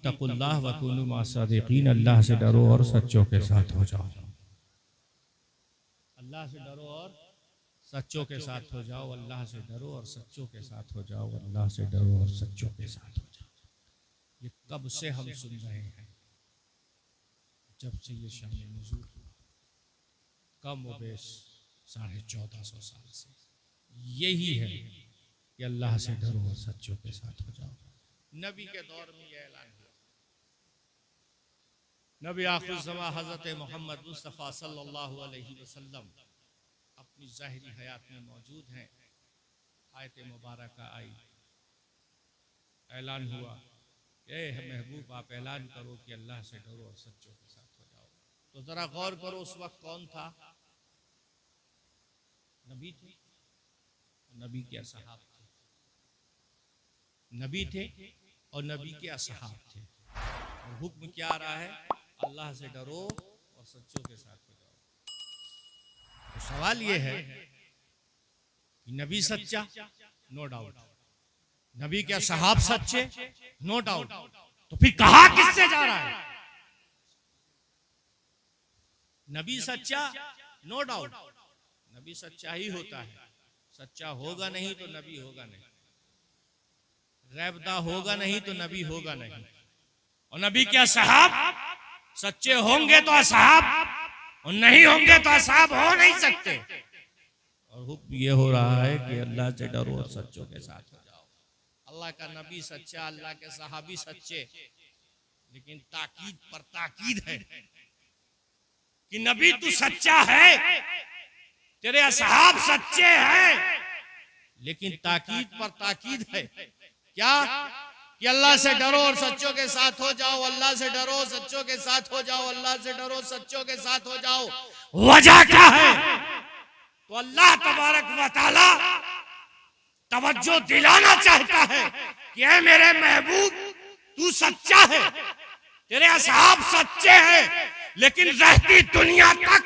तक़ुल्लाह व कूनू मअस-सादिक़ीन, अल्लाह से डरो और सच्चों के साथ हो जाओ। अल्लाह से डरो और सच्चों के साथ हो जाओ। अल्लाह से डरो और सच्चों के साथ हो जाओ। अल्लाह से डरो और सच्चों के साथ हो जाओ। ये कब से हम सुन रहे हैं? जब से ये शान नुज़ूल हुआ, कम व बेश 1450 साल से यही है कि अल्लाह से डरो और सच्चों के साथ हो जाओ। नबी के दौर में यह ऐलान हुआ। नबी आखिर ज़मा हज़रत मोहम्मद मुस्तफ़ा सल्लल्लाहु अलैहि वसल्लम अपनी ज़ाहिरी हयात में मौजूद हैं। आयत मुबारक आई, ऐलान हुआ, ए महबूब आप ऐलान करो कि अल्लाह से डरो और सच्चों के साथ हो जाओ। तो जरा गौर करो, उस वक्त कौन था? नबी थे, नबी के असहाब थे। नबी थे और नबी के असहाब थे। और हुक्म क्या आ रहा है? अल्लाह से डरो और सच्चों के साथ हो जाओ। तो सवाल ये है कि नबी सच्चा, नो डाउट। नबी के असहाब सच्चे, नो डाउट। तो फिर कहा किससे जा रहा है? नबी सच्चा, नो डाउट। नबी सच्चा ही होता है। सच्चा होगा नहीं तो नबी होगा नहीं। गैबदा होगा नहीं तो नबी होगा नहीं। और नबी के असहाब सच्चे होंगे तो असहाब, और नहीं होंगे तो असहाब हो नहीं सकते। और हुक्म ये हो रहा है कि अल्लाह से डरो और सच्चों के साथ हो जाओ। अल्लाह का नबी सच्चा, अल्लाह के सहाबी सच्चे, लेकिन ताकीद पर ताकीद है कि नबी तू सच्चा है, तेरे असहाब सच्चे हैं, लेकिन ताकीद पर ताकीद है क्या? कि अल्लाह से डरो और सच्चों के साथ हो जाओ। अल्लाह से डरो, सच्चों के साथ हो जाओ। अल्लाह से डरो, सच्चों के साथ हो जाओ। वजह क्या है? तो अल्लाह तबारक व तआला तवज्जो दिलाना चाहता है कि ऐ मेरे महबूब तू सच्चा है, तेरे असहाब सच्चे हैं, लेकिन रहती दुनिया तक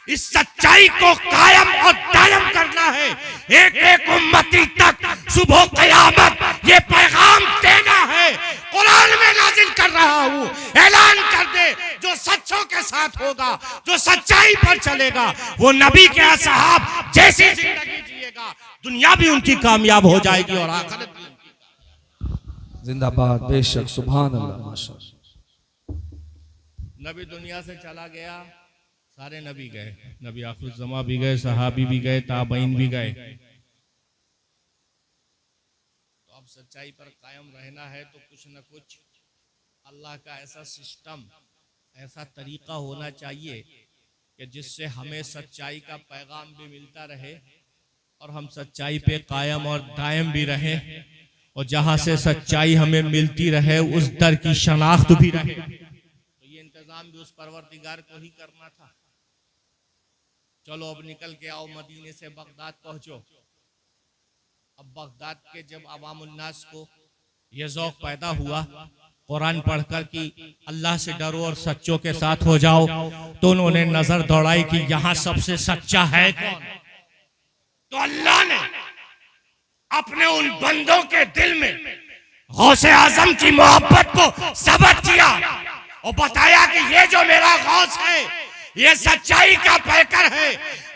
इस सच्चाई को कायम और दायम करना है। एक एक उम्मती तक सुबह क़यामत ये पैगाम देना है। कुरान में नाजिल कर रहा हूँ, ऐलान कर दे, जो सच्चों के साथ होगा, जो सच्चाई पर चलेगा, वो नबी के असहाब जैसी जिंदगी जिएगा। दुनिया भी उनकी कामयाब हो जाएगी और आखिरत भी उनकी। जिंदाबाद, बेशक, सुभान अल्लाह, माशाअल्लाह। नबी दुनिया से चला गया, सारे नबी गए। नबी आखिर ज़मा भी गए, सहाबी भी गए, ताबईन भी गए। तो अब सच्चाई पर कायम रहना है तो कुछ न कुछ अल्लाह का ऐसा सिस्टम, ऐसा तरीका होना चाहिए कि जिससे हमें सच्चाई का पैगाम भी मिलता रहे और हम सच्चाई पे कायम और दायम भी रहे, और जहां से सच्चाई हमें मिलती रहे उस दर की शनाख्त भी रहे। तो ये इंतजाम भी उस परवरदिगार को ही करना था। चलो अब निकल के आओ, मदीने से बगदाद पहुंचो। अब बगदाद के जब अवामुन्नास को ये ज़ौक़ पैदा हुआ कुरान पढ़कर कि अल्लाह से डरो और सच्चों के साथ हो जाओ, तो उन्होंने नजर दौड़ाई कि यहाँ सबसे सच्चा है कौन? तो अल्लाह ने अपने उन बंदों के दिल में गौसे आजम की मोहब्बत को सबत किया और बताया कि ये जो मेरा गौस है ये सच्चाई का पैकर है।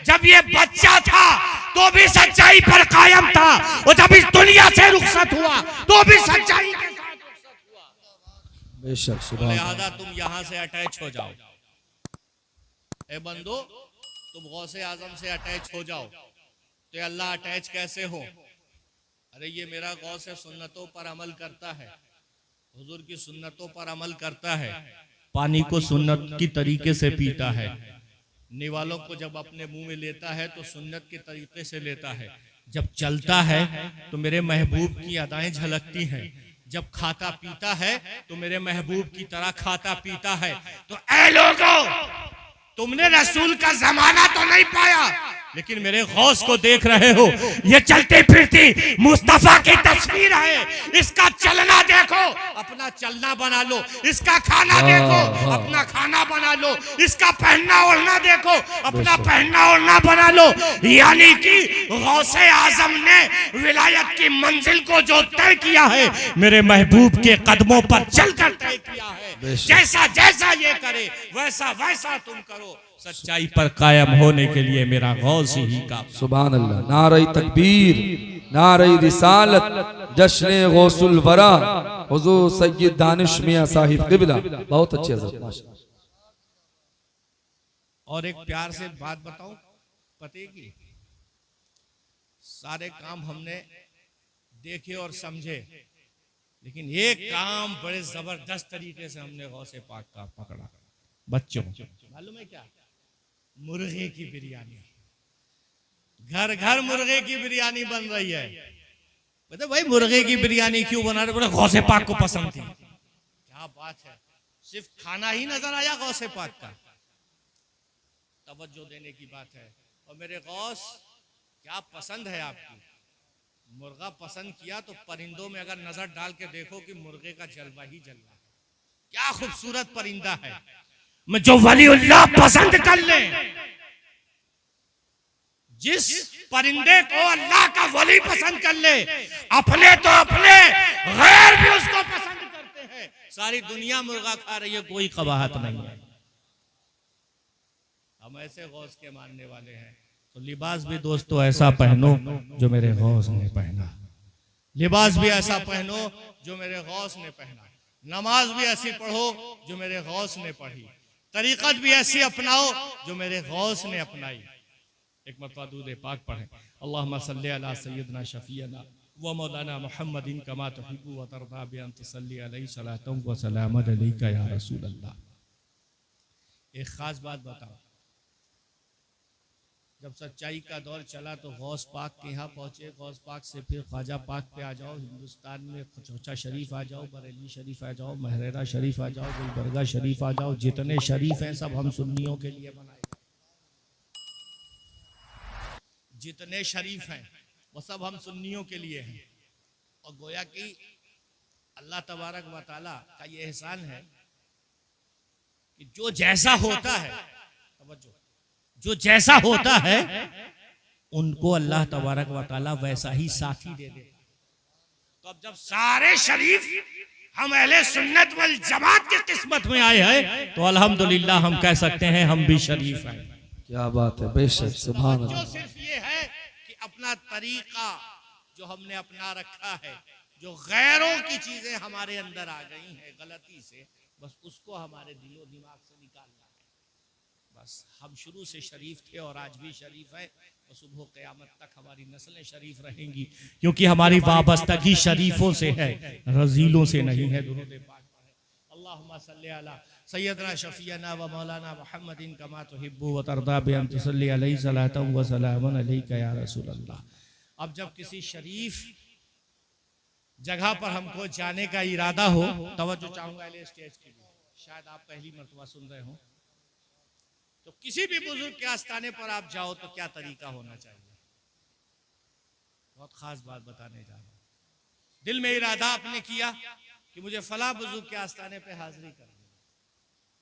जब ये बच्चा था तो भी सच्चाई पर कायम था, और जब इस दुनिया से रुखसत हुआ तो भी सच्चाई के साथ रुखसत हुआ। बेशक, सुभान अल्लाह। लिहाजा तुम यहाँ से अटैच हो जाओ। ए बंदो, तुम गौसे आजम से अटैच हो जाओ। तो अल्लाह अटैच कैसे हो? अरे ये मेरा गौस है, सुन्नतों पर अमल करता है, हुजूर की सुन्नतों पर अमल करता है, पानी को सुन्नत की तरीके से पीता है, निवालों को जब अपने मुंह में लेता है तो सुन्नत के तरीके से लेता है, जब चलता है तो मेरे महबूब की अदाएं झलकती हैं, जब खाता पीता है तो मेरे महबूब की तरह खाता पीता है। तो ऐ लोगों, तुमने रसूल का जमाना तो नहीं पाया, लेकिन मेरे गौस को देख रहे हो। ये चलती फिरती मुस्तफा की तस्वीर है, इसका चलना देखो, अपना चलना बना लो। इसका खाना देखो, अपना खाना बना लो। इसका पहनना ओढ़ना देखो, अपना पहनना ओढ़ना बना लो। यानी कि गौसे आजम ने विलायत की मंजिल को जो तय किया है, मेरे महबूब के कदमों पर चलकर तय किया है। जैसा जैसा ये करे वैसा वैसा तुम करो। सच्चाई पर कायम होने के लिए मेरा गौस ही का। सुभान अल्लाह। नारे तकबीर, नारे रिसालत, जश्न गौसुल वरा, हुजूर सैयद दानिश मियां साहिब क़िबला। बहुत अच्छे हज़रत माशाअल्लाह। और एक प्यार से बात बताऊं पते की, सारे काम हमने देखे और समझे, लेकिन एक काम बड़े जबरदस्त तरीके से हमने गौसे पाक का पकड़ा। बच्चों मालूम है क्या? मुर्गे की बिरयानी। घर घर मुर्गे की बिरयानी बन रही है। बता भाई मुर्गे की बिरयानी क्यों बना रहे? बोले गौसे पाक को पसंद थी। क्या बात है, सिर्फ खाना ही नजर आया गौसे पाक का। तवज्जो देने की बात है। और मेरे गौस क्या पसंद है आपकी? मुर्गा पसंद किया तो परिंदों में अगर नजर डाल के देखो कि मुर्गे का जलवा ही जलवा है। क्या खूबसूरत परिंदा है। मैं जो वलीउल्लाह पसंद कर ले, जिस परिंदे को अल्लाह का वली पसंद कर ले, अपने तो अपने गैर भी उसको पसंद करते हैं। सारी दुनिया मुर्गा खा रही है, कोई कबाहत नहीं है। हम ऐसे गौस के मानने वाले हैं। तो लिबास भी दोस्तों ऐसा पहनो जो मेरे गौस ने पहना। लिबास भी ऐसा पहनो जो मेरे गौस ने पहना। नमाज भी ऐसी पढ़ो जो मेरे गौस ने पढ़ी। तरीक़त भी ऐसी अपनाओ जो मेरे गौस ने अपनाई। एक मरतबा दूध पाक पढ़ें। अल्लाहुम्मा सल्ली अला सय्यदना शफीना व मौलाना मुहम्मदिन कमा तुहिब्बु व तर्दा बि अन तुसल्ली अलैहि सलातुन व सलामत अलैका या रसूल अल्लाह। एक खास बात बताओ, जब सच्चाई का दौर चला तो गौस पाक के यहाँ पहुँचे। गौस पाक से फिर ख्वाजा पाक पे आ जाओ, हिंदुस्तान में चौचा शरीफ आ जाओ, बरेली शरीफ आ जाओ, महरेरा शरीफ आ जाओ, गुलबर्गा शरीफ आ जाओ। जितने शरीफ हैं सब हम सुन्नियों के लिए बनाए। जितने शरीफ हैं वो सब हम सुन्नियों के लिए हैं। और गोया कि अल्लाह तबारक व तआला का ये एहसान है कि जो जैसा होता है, तवज्जो, जो जैसा होता है उनको अल्लाह तबारक व तआला वैसा ही साथी दे देता। तो अब जब सारे शरीफ हम अहले सुन्नत वल जमात की किस्मत में आए हैं तो अल्हम्दुलिल्लाह हम कह सकते हैं हम भी शरीफ हैं। क्या बात है, बेशक सुभान जो अल्लाह। सिर्फ ये है कि अपना तरीका जो हमने अपना रखा है, जो गैरों की चीजें हमारे अंदर आ गई हैं गलती से, बस उसको हमारे दिलो दिमाग से निकालना है। बस हम शुरू से शरीफ थे और आज भी शरीफ है। और सुबह क़यामत तक हमारी नस्लें शरीफ रहेंगी, क्योंकि हमारी वाबस्तगी शरीफों से है, रजीलों से नहीं है। दुरूद पाक पढ़ें। अल्लाहुम्मा सल्ली अला सय्यदना शफीना व मौलाना मुहम्मदिन कमा तुहिब्बु व तर्दा बि अन तुसल्ली अलैहि सलातुन व सलामुन अलैका या रसूल अल्लाह। अब जब किसी शरीफ जगह पर हमको जाने का इरादा हो, तवज्जो चाहूंगा स्टेज की, शायद आप पहली मर्तबा सुन रहे हो, तो किसी भी बुजुर्ग के आस्थाने पर आप जाओ तो क्या तरीका होना चाहिए? बहुत खास बात बताने जा रहा हूं। दिल में इरादा आपने किया कि मुझे फला बुजुर्ग के आस्थाने पे हाजिरी करनी,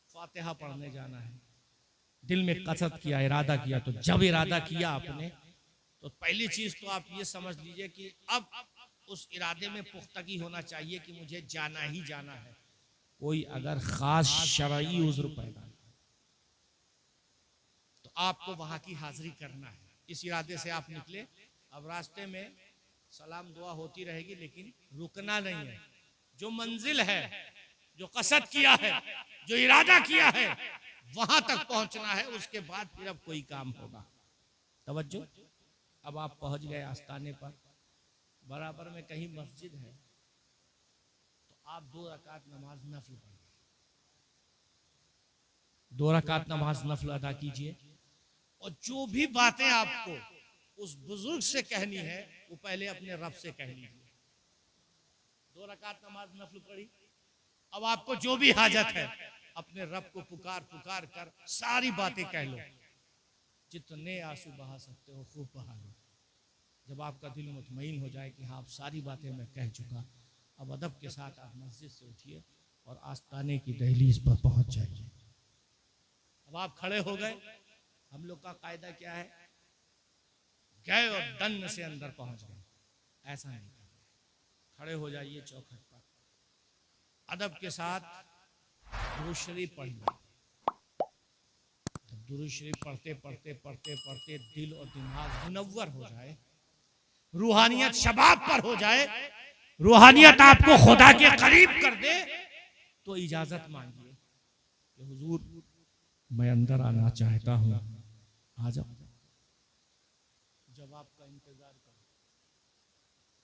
फातिहा पढ़ने जाना है। दिल में कसद किया, इरादा किया। तो जब इरादा किया आपने, तो पहली चीज तो आप ये समझ लीजिए कि अब उस इरादे में पुख्तगी होना चाहिए कि मुझे जाना ही जाना है। कोई अगर खास शरई उज़्र पैदा तो आपको वहां की हाजिरी करना है। इस इरादे से आप निकले। अब रास्ते में सलाम दुआ होती रहेगी, लेकिन रुकना नहीं है। जो मंजिल है, जो कसद किया है, जो इरादा किया है, वहां तक पहुंचना है। उसके बाद फिर अब कोई काम होगा। तवज्जो, अब आप पहुंच गए आस्थाने पर, बराबर में कहीं मस्जिद है, तो आप 2 रकात नमाज नफल पढ़िए। 2 रकात नमाज नफल अदा कीजिए। और जो भी बातें आपको उस बुजुर्ग से कहनी है, वो पहले अपने रब से कह लीजिए। 2 रकात नमाज नफल पढ़ी। अब आपको जो भी हाजत है, अपने रब को पुकार पुकार कर सारी बातें कह लो। जितने आंसू बहा सकते हो खूब बहा लो। जब आपका दिल मुतमईन हो जाए कि हाँ अब सारी बातें मैं कह चुका, अब अदब के साथ आप मस्जिद से उठिए और आस्ताने की दहलीज पर पहुंच जाइए। अब आप खड़े हो गए। हम लोग का कायदा क्या है? गए और दन से अंदर पहुंच गए, ऐसा नहीं। खड़े हो जाइए चौखट पर, अदब के साथ दुरूद शरीफ पढ़ना। दुरूद शरीफ पढ़ते पढ़ते पढ़ते पढ़ते दिल और दिमाग मुनव्वर हो जाए, रूहानियत शबाब पर हो जाए, रूहानियत आपको खुदा के करीब कर दे, तो इजाजत मांगिए कि हुजूर मैं अंदर आना चाहता हूं, आ जाओ। जवाब का इंतजार करो,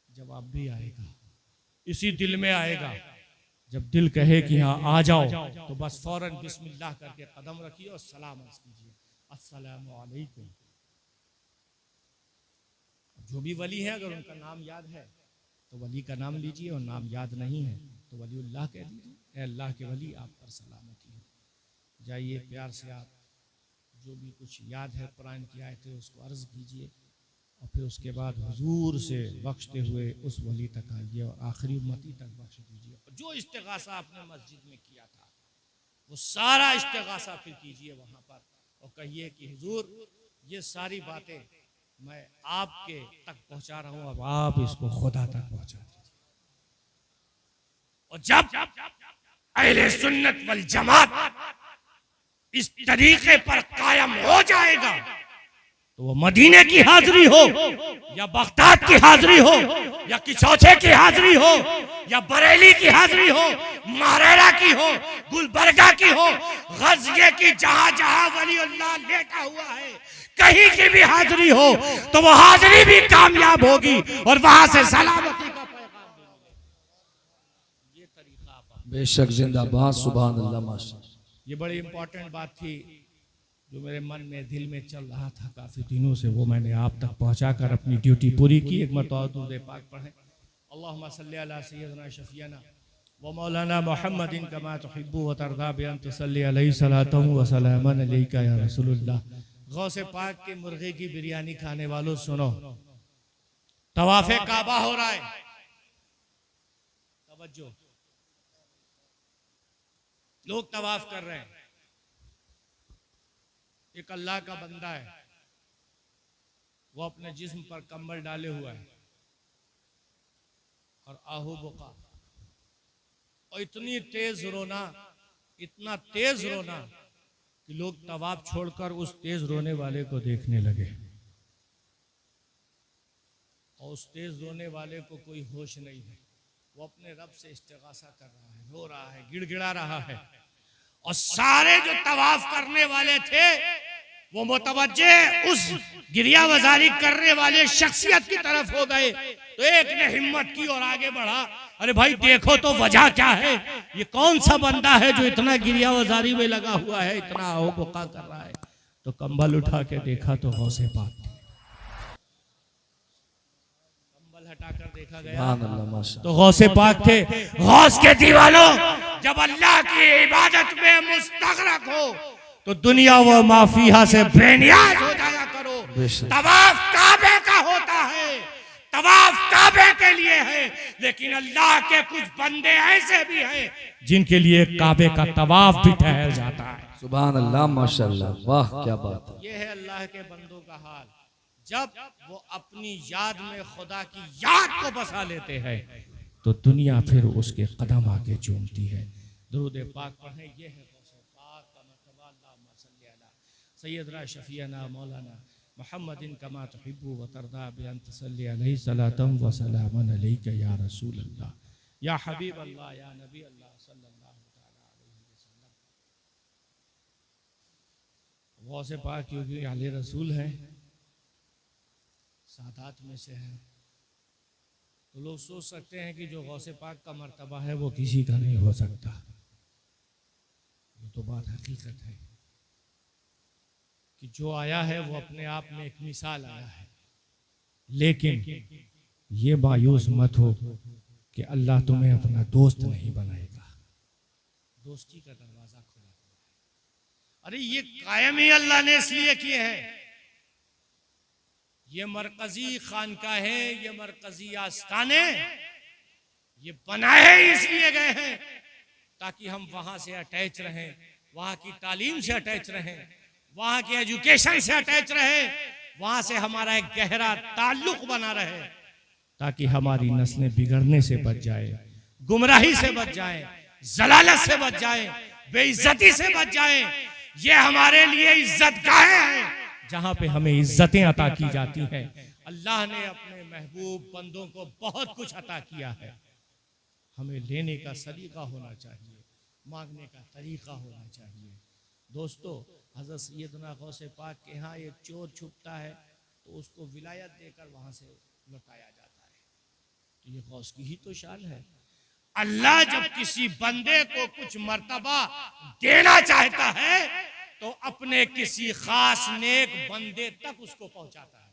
जवाब भी आएगा, इसी दिल में आएगा। जब दिल कहे कि हाँ आ जाओ, तो बस फौरन बिस्मिल्लाह करके कदम रखिए और सलाम अर्ज कीजिए, अस्सलामु अलैकुम। जो भी वली है, अगर उनका नाम याद है तो वली का नाम लीजिए, और नाम याद नहीं है तो वलीउल्लाह कह दीजिए, ऐ अल्लाह के वली आप पर सलामती हो। जाइए प्यार से आप जो भी कुछ याद है कुरान की आयतें उसको अर्ज कीजिए, और फिर उसके बाद हुजूर से बख्शते हुए उस वली तक आइए और आखिरी उम्मती तक बख्श दीजिए। और जो इस्तिगासा आपने मस्जिद में किया था वो सारा इस्तिगासा फिर कीजिए वहां पर, और कहिए कि हुजूर ये सारी बातें मैं आपके तक पहुंचा रहा हूं, अब आप इसको खुदा तक पहुंचा दीजिए। और जब अहले सुन्नत वल जमात इस तरीके पर कायम हो जाएगा, तो वो मदीने की हाजिरी हो या बगदाद की हाजिरी हो या किचौथे की हाजिरी हो या बरेली की हाजिरी हो, महरेरा की हो, गुलबर्गा की हो, गज़िये की, जहां जहां वलीउल्लाह लेटा हुआ है, कहीं की भी हाजिरी हो, तो वो हाजिरी भी कामयाब होगी और वहां से सलामती का पैगाम मिलेगा। ये तरीका आप बेशक जिंदाबाद, सुभान अल्लाह, माशाअल्लाह। ये बड़ी इंपॉर्टेंट बात थी जो मेरे मन में दिल में चल रहा था काफी दिनों से, वो मैंने आप तक पहुंचाकर अपनी ड्यूटी पूरी की। एक मरतबा दुरूद पाक पढ़ें, अल्लाहुम्मा सल्ली अला सय्यिदना शफीना व मौलाना मुहम्मदिन कमा तुहिब्बु व तर्दा बि अन तुसल्ली अलैहि सलातु व सलामन अलैका या रसूलुल्लाह। गौसे पाक के मुर्गे की बिरयानी खाने वालों सुनो, तवाफे काबा हो रहा है, तवज्जो, लोग तवाफ कर रहे हैं। एक अल्लाह का बंदा है, वो अपने जिस्म पर कंबल डाले हुआ है और आहू बुका, और इतनी तेज रोना, इतना तेज रोना कि लोग तवाफ छोड़कर उस तेज रोने वाले को देखने लगे, और उस तेज रोने वाले को कोई होश नहीं है। वो अपने रब से इस्तिगासा कर रहा है, रो रहा है, गिड़गिड़ा रहा है, और सारे जो तवाफ करने वाले थे वो मुतवज्जे उस गिरिया वजारी करने वाले शख्सियत की तरफ हो गए। तो एक ने हिम्मत की और आगे बढ़ा, अरे भाई देखो तो वजह क्या है, ये कौन सा बंदा है जो इतना गिरिया वजारी में लगा हुआ है, इतना आओ बुका कर रहा है। तो कंबल उठा के देखा तो गौसे पाक थे, कंबल हटाकर देखा गया तो गौसे पाक थे। गौस के दीवानों, जब अल्लाह की इबादत में मुस्तगरक हो तो दुनिया व माफिया से बेनियाज हो जाया करो। तवाफ काबे का होता है, तवाफ काबे के लिए है, लेकिन अल्लाह के कुछ बंदे ऐसे भी हैं जिनके लिए काबे का तवाफ भी ठहर जाता है। सुभान अल्लाह, माशाअल्लाह, वाह क्या बात है। ये है अल्लाह के बंदों का हाल। जब वो अपनी याद में खुदा की याद को बसा लेते हैं तो दुनिया फिर उसके कदम आगे चूमती है। दुरूद पाक पढ़ें, ये है गौसे पाक का मर्तबा। अल्लाहुम्मा सल्ली अला सय्यदना शफीना मौलाना मुहम्मदिन कमा तुहिब्बु व तर्दा बि अन तुसल्ली अलैहि सलातम व सलामन अलैका या रसूल अल्लाह या हबीब अल्लाह या नबी अल्लाह सल्लल्लाहु तआला अलैहि वसल्लम। गौसे पाक क्योंकि आले रसूल है, सादात में से है, तो लोग सोच सकते हैं कि जो गौसे पाक का मर्तबा है वो किसी का नहीं हो सकता। ये तो बात हकीकत है कि जो आया है वो अपने आप में एक मिसाल आया है, लेकिन ये मायूस मत हो कि अल्लाह तुम्हें अपना दोस्त नहीं बनाएगा। दोस्ती का दरवाजा खुला हुआ है। अरे ये कायम ही अल्लाह ने इसलिए किए हैं। ये मरकजी खानकाहें, ये मरकजी आस्थाने ये बनाए इसलिए गए हैं ताकि हम वहां से अटैच रहें, वहां की तालीम से अटैच रहें, वहां की एजुकेशन से अटैच रहे, वहां से हमारा एक गहरा ताल्लुक बना रहे, ताकि हमारी नस्लें बिगड़ने से बच जाए, गुमराही से बच जाए, जलालत से बच जाएं, बेइज्जती से बच जाएं। ये हमारे लिए इज्जत गाहें हैं जहां पे हमें इज्जतें अता की जाती हैं। अल्लाह ने अपने महबूब बंदों को बहुत कुछ अता किया है। हमें लेने का सलीका होना चाहिए, मांगने का तरीका होना चाहिए। दोस्तों, हज़रत सैयदना गौसे पाक के यहाँ एक चोर छुपता है तो उसको विलायत देकर वहां से लौटाया जाता है। तो ये गौस की ही तो शान है। अल्लाह जब किसी बंदे को कुछ मर्तबा देना चाहता है तो अपने किसी खास नेक बंदे तक उसको पहुंचाता है।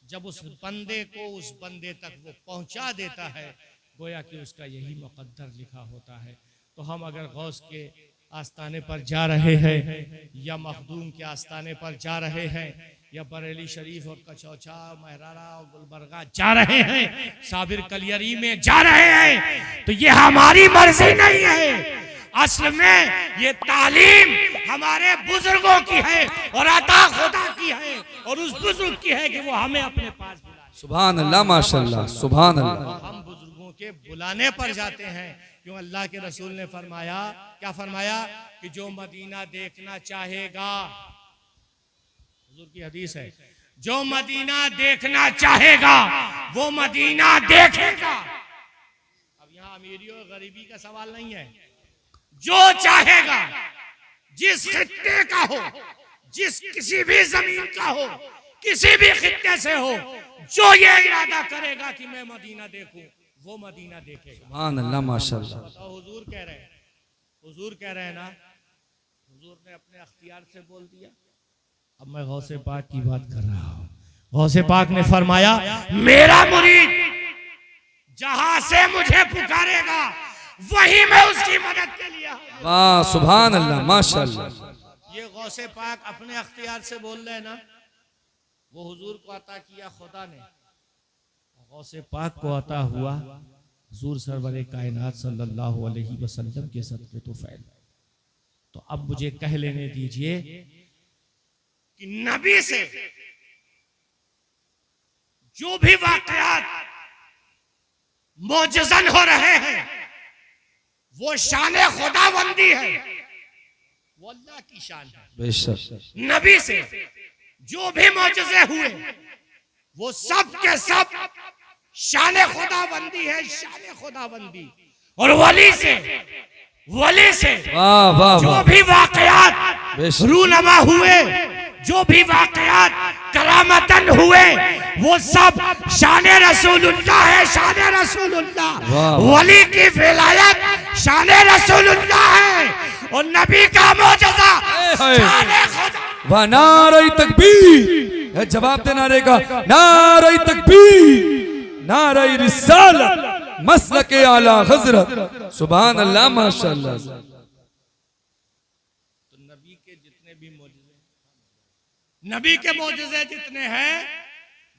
जब उस बंदे को उस बंदे तक वो पहुंचा देता है, गोया कि उसका यही मुकद्दर लिखा होता है। तो हम अगर गौस के आस्थाने पर जा रहे हैं या मखदूम के आस्थाने पर जा रहे हैं या बरेली शरीफ और कचौचा, महरारा और गुलबर्गा जा रहे हैं, साबिर कलियरी में जा रहे हैं, तो ये हमारी मर्जी नहीं है। असल में ये तालीम हमारे बुजुर्गों की है और अता खुदा की है और उस बुजुर्ग की है कि वो हमें अपने पास बुलाए। सुभान अल्लाह, माशाअल्लाह, सुभान अल्लाह। हम बुजुर्गों के बुलाने पर जाते हैं क्यों? अल्लाह के रसूल ने फरमाया, क्या फरमाया कि जो मदीना देखना चाहेगा, हुजूर की हदीस है, जो मदीना देखना चाहेगा वो मदीना देखेगा। अब यहाँ अमीरी और गरीबी का सवाल नहीं है। जो चाहेगा, जिस खित्ते का हो, जिस किसी भी जमीन का हो, किसी भी खित्ते से हो, जो ये इरादा करेगा कि मैं मदीना देखूं, वो मदीना देखेगा। सुभान अल्लाह, माशाअल्लाह। बताओ, हुजूर कह रहे हैं, हुजूर कह रहे हैं ना, हुजूर ने अपने अख्तियार से बोल दिया। अब मैं गौसे पाक की बात कर रहा हूं। गौसे पाक ने फरमाया, मेरा मुरीद जहां से मुझे पुकारेगा वही मैं उसकी मदद के लिए। वाह, सुभान अल्लाह, माशाअल्लाह। ये गौसे पाक अपने अख्तियार से बोल रहे हैं ना, वो हुजूर को अता किया खुदा ने, गौसे पाक को अता हुआ हुजूर सरवर कायनात सल्लल्लाहु अलैहि वसल्लम के सदक़े तो फैल। तो अब मुझे कह लेने दीजिए कि नबी से जो भी वाकयात मोजज़न हो रहे हैं वो शान खुदाबंदी है, वो अल्लाह की शान है। बेशक। नबी से जो भी मोजज़े हुए वो सब के सब शान खुदाबंदी है, शान खुदाबंदी। और वली से वाह वाह जो वाह, भी वाकयात बेशक। रूनमा हुए, जो भी वाकयात करामतन हुए, वो सब शान रसूलुल्लाह है, शान रसूलुल्लाह। वाह। वली की विलायत शान रसूलुल्लाह है और नबी का मोजज़ा शान खुदा। वाह, नारे तकबीर। जवाब दे नारे का, नारे तकबीर, नारे रिसालत, मसलके आला हजरत। सुभान अल्लाह, माशाअल्लाह। तो नबी के जितने भी मोजज़े, नबी के मोजज़े जितने हैं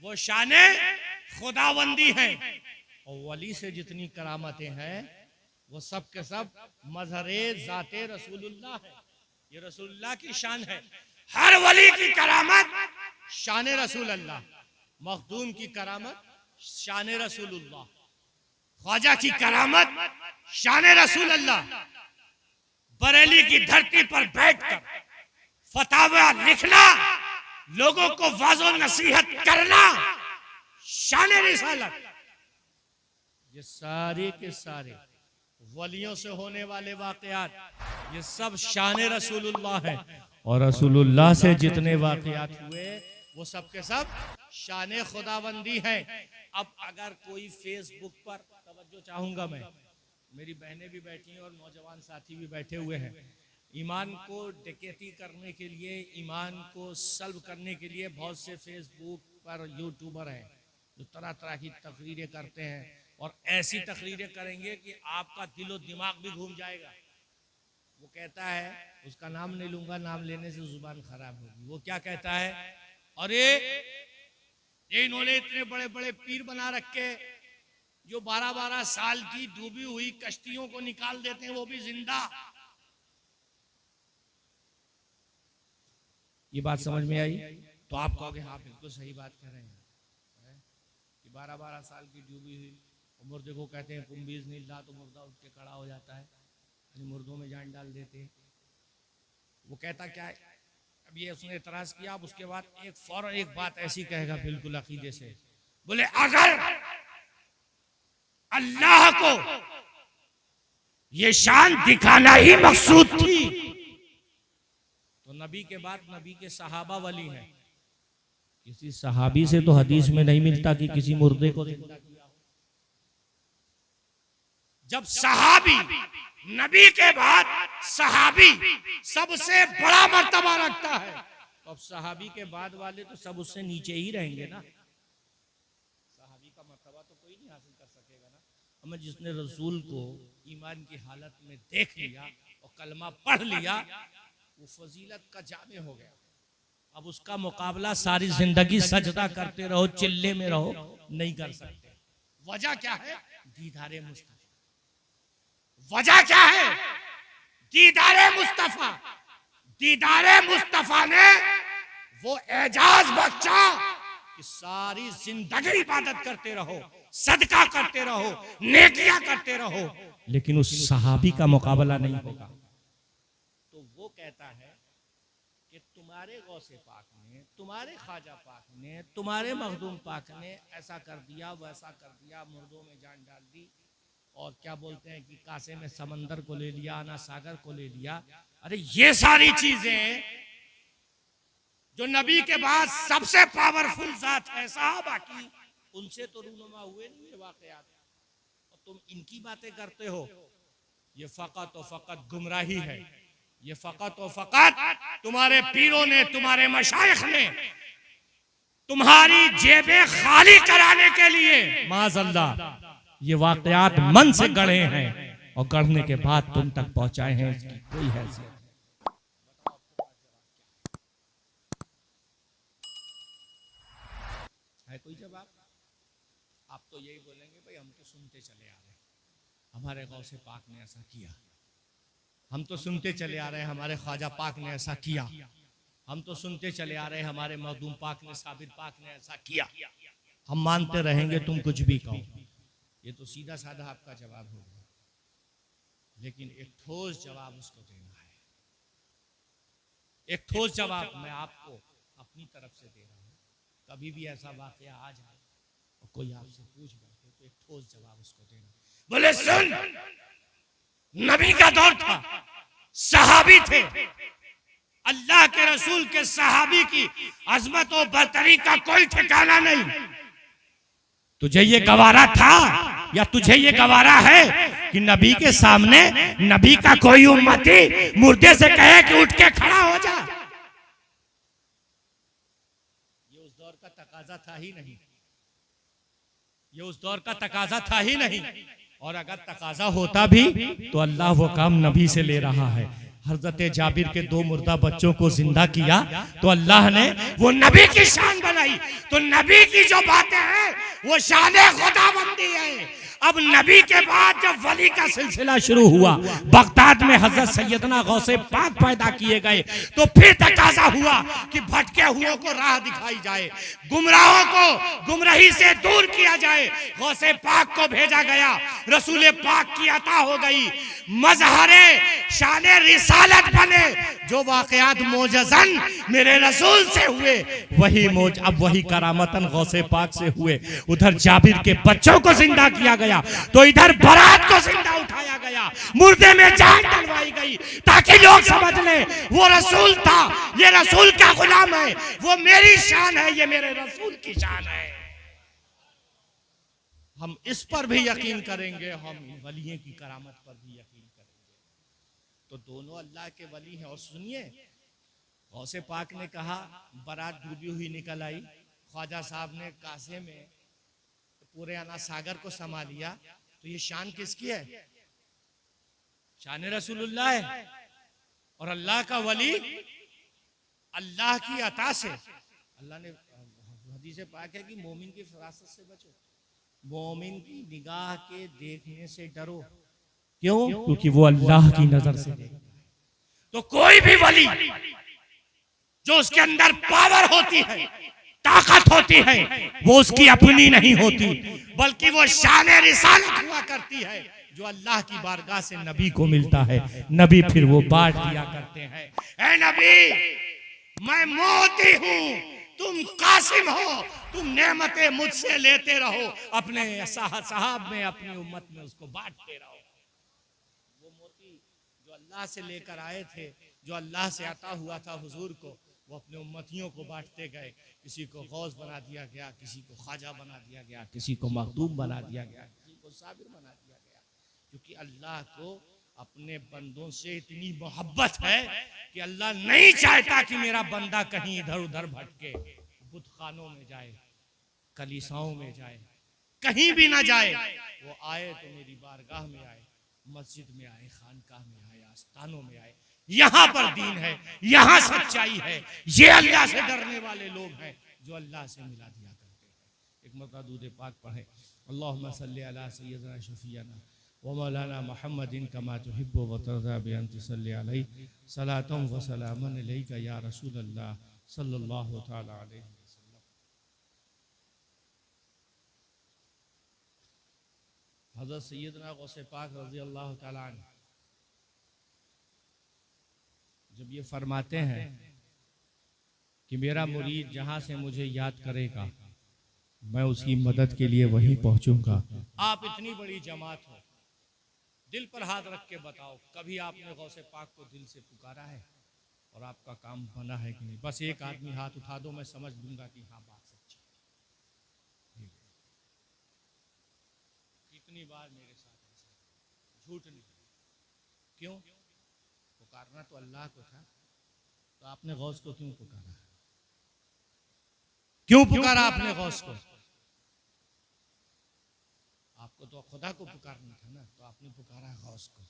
वो शाने खुदाबंदी है। और वली से जितनी करामतें हैं वो सब के सब मजहरे ज़ाते रसूलुल्लाह है। ये रसूलुल्लाह की शान है। हर वली की करामत शान रसूल अल्लाह, मखदूम की करामत शान रसूलुल्लाह, ख्वाजा की करामत शान रसूल अल्लाह। बरेली की धरती पर बैठकर फतावा लिखना, लोगों को वाज़ो नसीहत करना, शान रिसालत। ये सारे के सारे वलियों से होने वाले वाकयात, ये सब शान रसूलुल्लाह है। और रसूलुल्लाह से जितने वाकयात हुए वो सब के सब शान खुदाबंदी है। अब अगर कोई फेसबुक पर, तवज्जो चाहूंगा मैं, मेरी बहनें भी बैठी हैं और नौजवान साथी भी बैठे हुए हैं, ईमान को डकैती करने के लिए, ईमान को सल्ब करने के लिए बहुत से फेसबुक पर यूट्यूबर हैं जो तरह तरह की तकरीरें करते हैं और ऐसी तकरीरें करेंगे कि आपका दिलो दिमाग भी घूम जाएगा। वो कहता है, उसका नाम नहीं लूंगा, नाम लेने से जुबान खराब होगी। वो क्या कहता है, अरे ये इन्होंने इतने बड़े बड़े पीर बना रखे जो 12-12 साल की डूबी हुई कश्तियों को निकाल देते हैं, वो भी जिंदा। ये बात समझ में आई तो आप कहोगे हाँ बिल्कुल सही बात कर रहे हैं कि 12-12 साल की डूबी हुई मुर्दे को कहते हैं कुंभीज नीला, तो मुर्दा उठ के खड़ा हो जाता है, यानी मुर्दों में जान डाल देते हैं। वो कहता क्या है, अब ये उसने इतराज किया। अब उसके बाद फौरन एक बात ऐसी कहेगा बिल्कुल अकीदे से, बोले अगर अल्लाह को ये शान दिखाना ही मकसूद थी तो नबी के बाद नबी के सहाबा वली हैं। किसी सहाबी से तो हदीस में नहीं मिलता कि किसी मुर्दे को जिंदा किया हो। जब सहाबी नबी के बाद सहाबी सबसे बड़ा मर्तबा रखता है, तो अब सहाबी के बाद वाले तो सब उससे नीचे ही रहेंगे ना। सहाबी का मर्तबा तो कोई नहीं हासिल कर सकेगा ना। हमें जिसने रसूल को ईमान की हालत में देख लिया और कलमा पढ़ लिया, वो फजीलत का जामे हो गया। अब उसका मुकाबला सारी जिंदगी सजदा करते रहो, चिल्ले में रहो, नहीं कर सकते। वजह क्या है? दीदारे मुस्तफा। वजह क्या है? दीदारे मुस्तफा। दीदारे मुस्तफा ने वो एजाज बख्शा कि सारी जिंदगी इबादत करते रहो, सदका करते रहो, नेकियां करते रहो, लेकिन उस सहाबी का मुकाबला नहीं होगा। तो वो कहता है कि तुम्हारे गौसे पाक ने, तुम्हारे ख्वाजा पाक ने, तुम्हारे मखदूम पाक ने ऐसा कर दिया, वैसा कर दिया, मुर्दों में जान डाल दी, और क्या बोलते हैं कि कासे में समंदर को ले लिया, आना सागर को ले लिया। अरे ये सारी चीजें जो नबी के बाद सबसे पावरफुल जात है साहबा की, उनसे तो रूनुमा हुए नहीं ये वाकयात, और तुम इनकी बातें करते हो। ये फकत और फकत गुमराही है। ये फकत और फकत तुम्हारे पीरों ने, तुम्हारे मशाइख ने तुम्हारी जेबें खाली कराने के लिए माज़अल्लाह ये वाकयात मन से गढ़े हैं और गढ़ने के बाद तुम तक पहुंचाए हैं। इसकी कोई हैसियत है? कोई जवाब? आप तो यही बोलेंगे भाई हम तो सुनते चले आ रहे हैं, हमारे गौसे पाक ने ऐसा किया, हम तो सुनते चले आ रहे हैं, हमारे ख्वाजा पाक ने ऐसा किया, हम तो सुनते चले आ रहे हैं, हमारे मखदूम पाक ने, साबिर पाक ने ऐसा किया, हम मानते रहेंगे तुम कुछ भी कहो। ये तो सीधा साधा आपका जवाब होगा, लेकिन एक ठोस जवाब उसको देना है। एक ठोस जवाब मैं आपको अपनी तरफ से दे रहा हूं। कभी भी ऐसा वाकया आ जाए और कोई आपसे पूछ बैठे तो एक ठोस जवाब उसको देना। बोले सुन, नबी का दौर था, सहाबी थे, अल्लाह के रसूल के सहाबी की अजमत और बरतरी का कोई ठिकाना नहीं। तुझे ये गवारा था या तुझे ये गवारा है कि नबी के सामने नबी का कोई उम्मती मुर्दे से कहे कि उठ के खड़ा हो जा? ये उस दौर का तकाजा था ही नहीं, ये उस दौर का तकाजा था ही नहीं। और अगर तकाजा होता भी तो अल्लाह वो काम नबी से ले रहा है। हजरत जाबिर के 2 मुर्दा बच्चों को जिंदा किया तो अल्लाह ने वो नबी की शान बनाई। तो नबी की जो बातें हैं वो शान खुदाबंदी है। अब नबी के बाद जब वली का सिलसिला शुरू हुआ, बगदाद में हजरत सैयदना गौसे पाक पैदा किए गए, तो फिर तकाजा हुआ कि भटके हुओं को राह दिखाई जाए, गुमराहों को गुमराही से दूर किया जाए। गौसे पाक को भेजा गया, रसूल पाक की अता हो गई, मजहरे शाने रिसालत बने। जो वाकयात मोजज़न मेरे रसूल से हुए वही अब वही करामतन गौसे पाक से हुए। उधर जाबिर के बच्चों को जिंदा किया गया तो इधर बारात को जिंदा उठाया गया, मुर्दे में जान डलवाई गई, ताकि लोग समझ ले वो रसूल था, ये रसूल का गुलाम है, वो मेरी शान है, ये मेरे रसूल की शान है। हम इस पर भी यकीन करेंगे, हम वलियों की करामत पर भी यकीन करेंगे। तो दोनों अल्लाह के वली हैं। और सुनिए, गौसे पाक ने कहा बारात डूबी हुई निकल आई, ख्वाजा साहब ने कासे में पूरे आना सागर को समा लिया, तो ये शान किसकी है? शान रसूलुल्लाह है। और अल्लाह का वली अल्लाह की अता से, अल्लाह ने हदीस पाक है कि मोमिन की फरासत से बचो, मोमिन की निगाह के देखने से डरो। क्यों? क्योंकि वो अल्लाह की नजर से देखता है। तो कोई भी वली जो उसके अंदर पावर होती है, ताकत होती है वो उसकी अपनी नहीं होती, बल्कि वो शान रिसालत हुआ करती है जो अल्लाह की बारगाह से नबी को मिलता है। नबी फिर वो बांट दिया करते हैं। ऐ नबी, मैं मोती हूं, तुम कासिम हो, तुम नेमतें मुझसे लेते रहो, अपने साहब में, अपनी उम्मत में उसको बांटते रहो। वो मोती जो अल्लाह से लेकर आए थे, जो अल्लाह से अता हुआ था हुजूर को, वो अपने उम्मतियों को बांटते गए। किसी को गौस बना दिया गया, किसी को ख्वाजा बना दिया गया, किसी को मखदूम बना दिया गया, किसी को साबिर बना दिया गया, क्योंकि अल्लाह को अपने बंदों से इतनी मोहब्बत है कि अल्लाह नहीं चाहता कि मेरा बंदा कहीं इधर उधर भटके, बुतखानों में जाए, कलीसाओं में जाए, कहीं भी ना जाए। वो आए तो मेरी बारगाह में आए, मस्जिद में आए, खानकाह में आए, आस्थानों में आए। यहाँ पर दीन है, यहाँ सच्चाई है। ये अल्लाह से डरने वाले लोग हैं जो अल्लाह से मिला दिया करते हैं। एक मरतबा दूध पाक पढ़े, अल्लाहुम्मा सल्ली अला सय्यदना शफीना व मौलाना मुहम्मदिन कमा तुहिब्बु व तर्दा बि अन तुसल्ली अलैहि सलातन व सलामन अलैका या रसूल अल्लाह सल्लल्लाहु तआला अलैहि वसल्लम। हज़रत सैयदना गौसे पाक रज़ी अल्लाह तआला अन्हु जब ये फरमाते हैं कि मेरा मुरीद जहां से मुझे याद करेगा मैं उसकी मदद के लिए वहीं पहुंचूंगा। आप इतनी बड़ी जमात हो, दिल पर हाथ रख के बताओ, कभी आपने गौसे पाक को दिल से पुकारा है और आपका काम बना है कि नहीं? बस एक आदमी हाथ उठा दो, मैं समझ लूंगा कि हाँ बात सच्ची है। कितनी बार मेरे साथ ऐसा, झूठ नहीं, क्यों? पुकारना तो अल्लाह को था, तो आपने गौस को क्यों पुकारा? क्यों पुकारा आपने गौस को? आपको तो खुदा को पुकारना था ना, तो आपने पुकारा गौस को।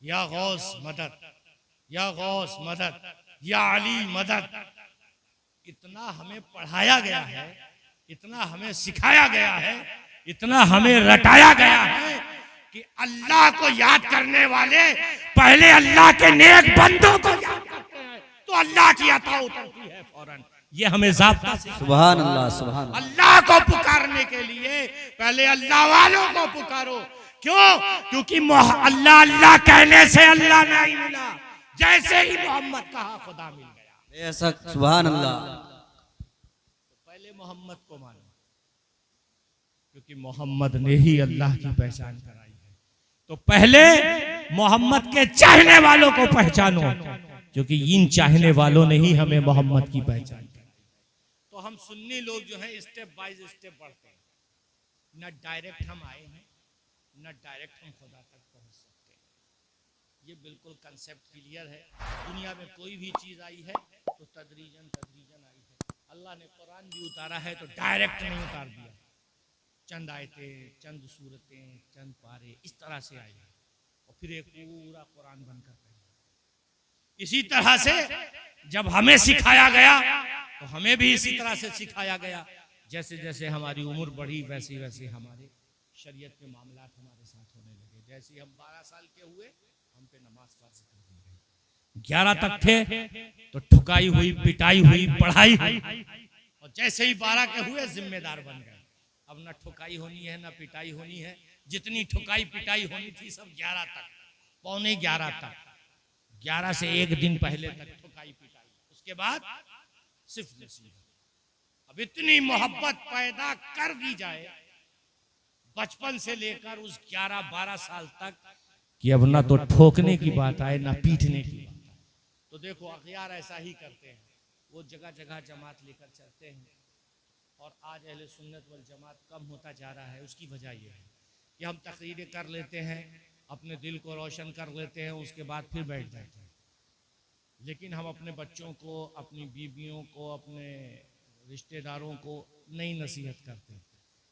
या गौस मदद, या गौस मदद, या अली मदद। इतना हमें पढ़ाया गया है, इतना हमें सिखाया गया है, इतना हमें रटाया गया है कि अल्लाह को याद करने वाले पहले अल्लाह के नेक बंदों को याद करते हैं तो अल्लाह की अता उतरती है फौरन। ये हमें ज़ाब्ता से, सुभान अल्लाह, सुभान अल्लाह। अल्लाह को पुकारने के लिए पहले अल्लाह वालों को पुकारो। क्यों? क्योंकि अल्लाह अल्लाह कहने से अल्लाह नहीं मिला, जैसे ही मोहम्मद कहा खुदा मिल गया। बेशक, सुभान अल्लाह। तो पहले मोहम्मद को मानो, क्योंकि मोहम्मद ने ही अल्लाह की पहचान कराई है। तो पहले मोहम्मद के चाहने वालों को पहचानो, क्योंकि इन चाहने वालों ने ही हमें मोहम्मद की पहचान कराई। तो हम सुन्नी लोग जो है स्टेप बाय स्टेप बढ़ते हैं, न डायरेक्ट हम आए हैं, न डायरेक्ट हम खुदा तक पहुंच सकते हैं। ये बिल्कुल कंसेप्ट क्लियर है। दुनिया में कोई भी चीज आई है तो तदरीजन तदरीजन आई है। अल्लाह ने कुरान भी उतारा है तो डायरेक्ट नहीं उतार दिया, चंद आयतें, चंद सूरतें, चंद पारे इस तरह से आई है और फिर एक पूरा कुरान बनकर तैयार। इसी तरह से जब हमें सिखाया गया तो हमें भी इसी तरह से सिखाया गया। जैसे जैसे हमारी उम्र बढ़ी वैसे वैसे हमारे शरीयत के मामलात हमारे साथ होने लगे। जैसे हम 12 साल के हुए हम पे नमाज फर्ज कर दी गई। 11 तक थे तो ठुकाई हुई, पिटाई हुई, पढ़ाई हुई, और जैसे ही 12 के हुए जिम्मेदार बन गए। अब ना ठुकाई होनी है ना पिटाई होनी है। जितनी ठुकाई पिटाई होनी थी सब 11 तक, पौने 11 तक, 11 से एक दिन पहले तक ठुकाई पिटाई, उसके बाद सिर्फ नसीहत। अब इतनी मोहब्बत पैदा कर दी जाए बचपन से लेकर उस 11-12 साल तक कि अब ना तो ठोकने की बात आए ना पीटने की बात आए। तो देखो अखियार ऐसा ही करते हैं, वो जगह जगह जमात लेकर चलते हैं और आज अहले सुन्नत वल जमात कम होता जा रहा है। उसकी वजह यह है कि हम तकरीरें कर लेते हैं, अपने दिल को रोशन कर लेते हैं, उसके बाद फिर बैठ जाते हैं। लेकिन हम अपने बच्चों को, अपनी बीवियों को, अपने रिश्तेदारों को नहीं नसीहत करते।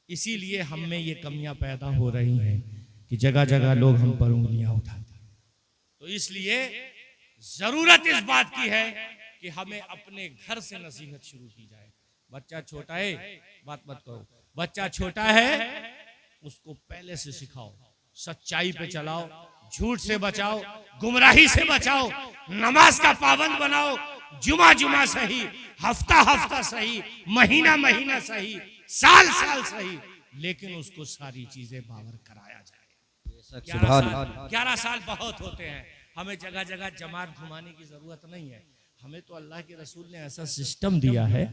इसीलिए हम में ये कमियां पैदा हो रही हैं कि जगह जगह लोग हम पर उंगलियां उठाते हैं। तो इसलिए जरूरत इस बात की है कि हमें अपने घर से नसीहत शुरू की जाए। बच्चा छोटा है, बात मत करो। बच्चा छोटा है, उसको पहले से सिखाओ, सच्चाई पे चलाओ, झूठ से बचाओ, गुमराही से बचाओ, नमाज का पाबंद बनाओ, जुमा जुमा सही, हफ्ता हफ्ता सही, महीना महीना सही, साल साल सही, लेकिन उसको सारी चीजें बावर कराया जाए। 11 साल बहुत होते हैं। हमें जगह जगह जमात घुमाने की जरूरत नहीं है। हमें तो अल्लाह के रसूल ने ऐसा सिस्टम दिया है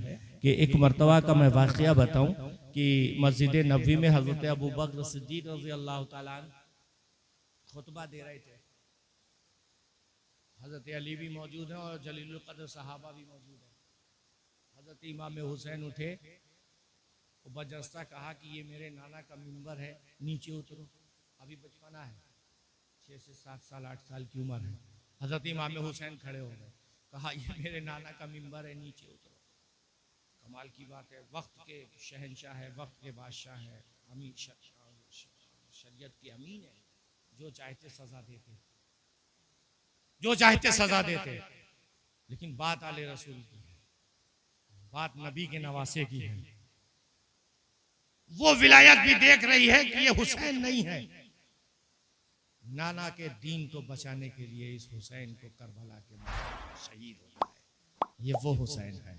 कि एक मर्तबा का मैं वाकया बताऊं कि मस्जिद नबवी में हजरत अबू बकर सिद्दीक रज़ी अल्लाह तआला अन्हु खुतबा दे रहे थे। हजरत अली भी मौजूद हैं और जलीलुल कद्र सहाबा भी मौजूद हैं। हजरत इमाम हुसैन उठे, बजस्ता कहा कि ये मेरे नाना का मिंबर है, नीचे उतरो। अभी बचपना है, 6 से 7 साल 8 साल की उम्र है। हजरत इमाम हुसैन खड़े हो गए, कहा ये मेरे नाना का मिंबर है, नीचे उतरो। कमाल की बात है, वक्त के शहंशाह है, वक्त के बादशाह है, अमीन, शरीयत के अमीन है, जो चाहते सजा देते, जो चाहते सजा देते। लेकिन बात आले रसूल की है, बात नबी के नवासे की है। वो विलायत भी देख रही है कि ये हुसैन नहीं है। नाना के दीन को बचाने के लिए इस हुसैन को करबला के शहीद होना है। ये वो हुसैन है।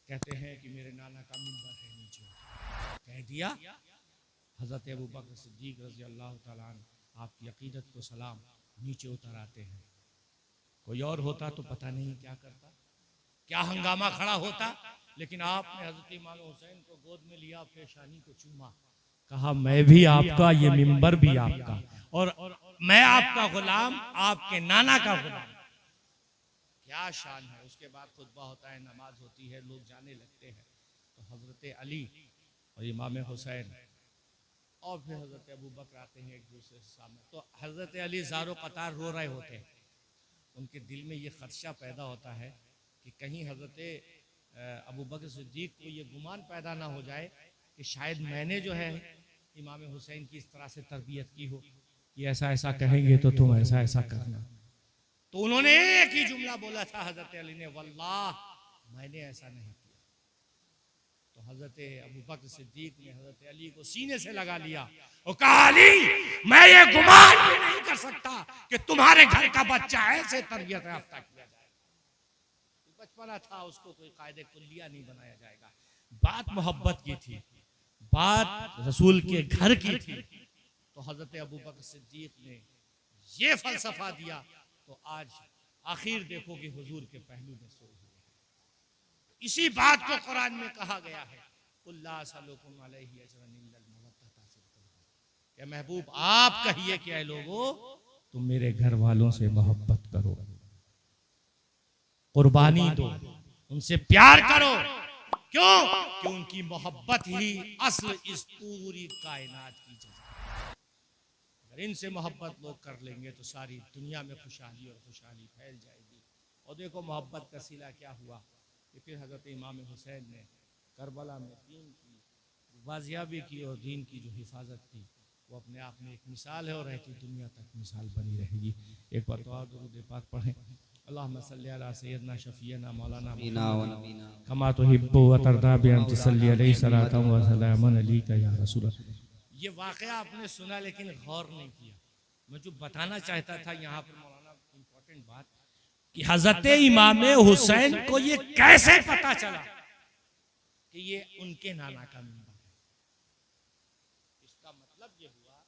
कहते हैं कि मेरे नाना का मिंबर है, नीचे कह दिया। हजरत अबू बकर सिद्दीक रज़ी अल्लाह तआला अन्हु आपकी अकीदत को सलाम, नीचे उतर आते हैं। कोई और होता तो पता नहीं क्या करता, क्या हंगामा खड़ा होता। लेकिन आपने हजरत इमाम हुसैन को गोद में लिया, पेशानी को चूमा, कहा मैं भी आपका, ये मिंबर भी आपका, और मैं आपका गुलाम, आपके नाना का गुलाम। क्या शान है। उसके बाद खुतबा होता है, नमाज होती है, लोग जाने लगते हैं। तो हजरत अली और इमाम हुसैन और फिर हजरत अबू बकर आते हैं एक दूसरे के सामने। तो हजरत अली ज़ारो कतार रो रहे होते हैं। उनके दिल में ये खदशा पैदा होता है कि कहीं हजरत अबू बकर सिद्दीक को ये गुमान पैदा ना हो जाए कि शायद मैंने जो है इमाम हुसैन की इस तरह से तरबियत की हो कि ऐसा ऐसा कहेंगे तो तुम ऐसा ऐसा करना। तो उन्होंने एक ही जुमला बोला था हजरत अली ने, वल्लाह मैंने ऐसा नहीं किया। तो हजरत अबू बकर सिद्दीक ने हजरत अली को सीने से लगा लिया और कहा, अली मैं ये गुमान भी नहीं कर सकता कि तुम्हारे घर का बच्चा ऐसे तरबियत याफ्ता किया जाए। बचपना था, उसको कोई कायदे कुल्लिया नहीं बनाया जाएगा। बात मोहब्बत की थी, बात रसूल के घर की थी। तो हजरत अबू बकर सिद्दीक ने ये फलसफा दिया। तो आज आखिर देखो कि हुजूर के पहलू में सोए हुए हैं। इसी बात को कुरान में कहा गया है, क्या महबूब आप कहिए कि ऐ लोगों तुम मेरे घर वालों से मोहब्बत करो, कुर्बानी दो, उनसे प्यार करो। क्यों? कि उनकी मोहब्बत ही असल इस पूरी कायनात की जज़ा है। अगर इनसे मोहब्बत लोग कर लेंगे तो सारी दुनिया में खुशहाली और खुशहाली फैल जाएगी। और देखो मोहब्बत का सिला क्या हुआ कि फिर हजरत इमाम हुसैन ने करबला में दीन की बाजियाबी की और दीन की जो हिफाजत की, वो अपने आप में एक मिसाल है और रहती दुनिया तक मिसाल बनी रहेगी। एक बार तो दुरूद पाक पढ़ें, अल्लाहुम्मा सल्ली अला सय्यदना शफीना मौलाना कमा तुहिब्बु व तर्दा बि अन तुसल्ली अलैहि सलातन व सलामन अलैका या रसूल। ये वाकया आपने सुना लेकिन गौर नहीं किया। मैं जो बताना चाहता था यहाँ पर मौलाना, इम्पोर्टेंट बात कि हजरत इमाम हुसैन को ये कैसे पता चला कि ये उनके नाना का मिंबर है। इसका मतलब ये हुआ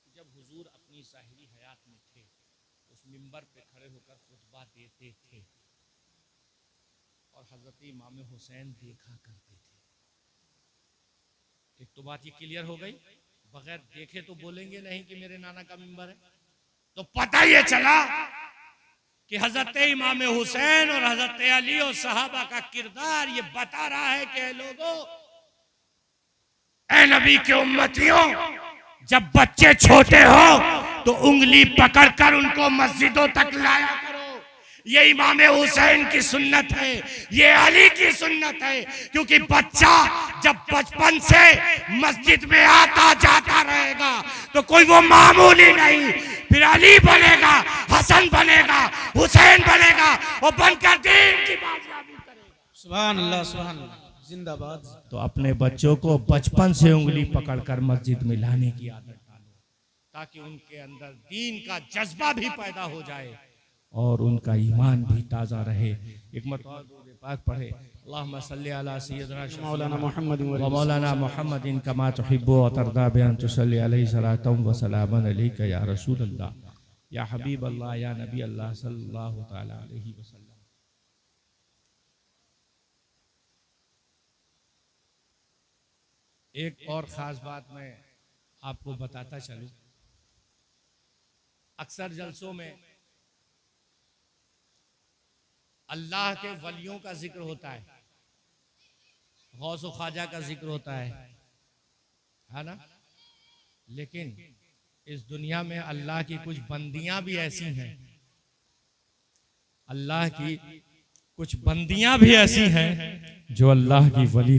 कि जब हुजूर अपनी ज़ाहिरी हयात में थे, उस मिंबर पे खड़े होकर खुतबा देते थे और हजरत इमाम हुसैन देखा करते थे। एक तो बात ये क्लियर हो गई, बगैर देखे तो बोलेंगे नहीं कि मेरे नाना का मिंबर है। तो पता ये चला कि हजरत इमाम हुसैन और हजरत अली और सहाबा का किरदार ये बता रहा है कि लोगों, ऐ नबी के उम्मतियों, जब बच्चे छोटे हो तो उंगली पकड़कर उनको मस्जिदों तक लाया करो। ये इमाम हुसैन की सुन्नत है, ये अली की सुन्नत है। क्योंकि बच्चा जब बचपन से मस्जिद में आता जाता रहेगा तो कोई वो मामूली नहीं, फिर अली बनेगा, हसन बनेगा, हुसैन बनेगा और बनकर दीन की बाजियाबी करेगा। सुभान अल्लाह, सुभान अल्लाह, जिंदाबाद। तो अपने बच्चों को बचपन से उंगली पकड़कर मस्जिद में लाने की आदत डालो, ताकि उनके अंदर दीन का जज्बा भी पैदा हो जाए और उनका ईमान भी ताज़ा रहे। एक मरतबा दुरूद पाक पढ़े, अल्लाहुम्मा सल्ली अला सय्यिदना मौलाना मोहम्मद व मौलाना मुहम्मदिन कमा तुहिब्बु व तर्दा बि अन तुसल्ली अलैहि सलातम व सलामन अलैका या रसूल अल्लाह या हबीब अल्लाह या नबी अल्लाह सल्लल्लाहु तआला अलैहि वसल्लम। एक और ख़ास बात मैं आपको बताता चलूं, अक्सर जलसों में अल्लाह के वलियों का जिक्र होता है, गौस व ख्वाजा का जिक्र होता है ना। लेकिन इस दुनिया में अल्लाह की कुछ बंदियां भी ऐसी हैं, अल्लाह की कुछ बंदियां भी ऐसी हैं जो अल्लाह की वली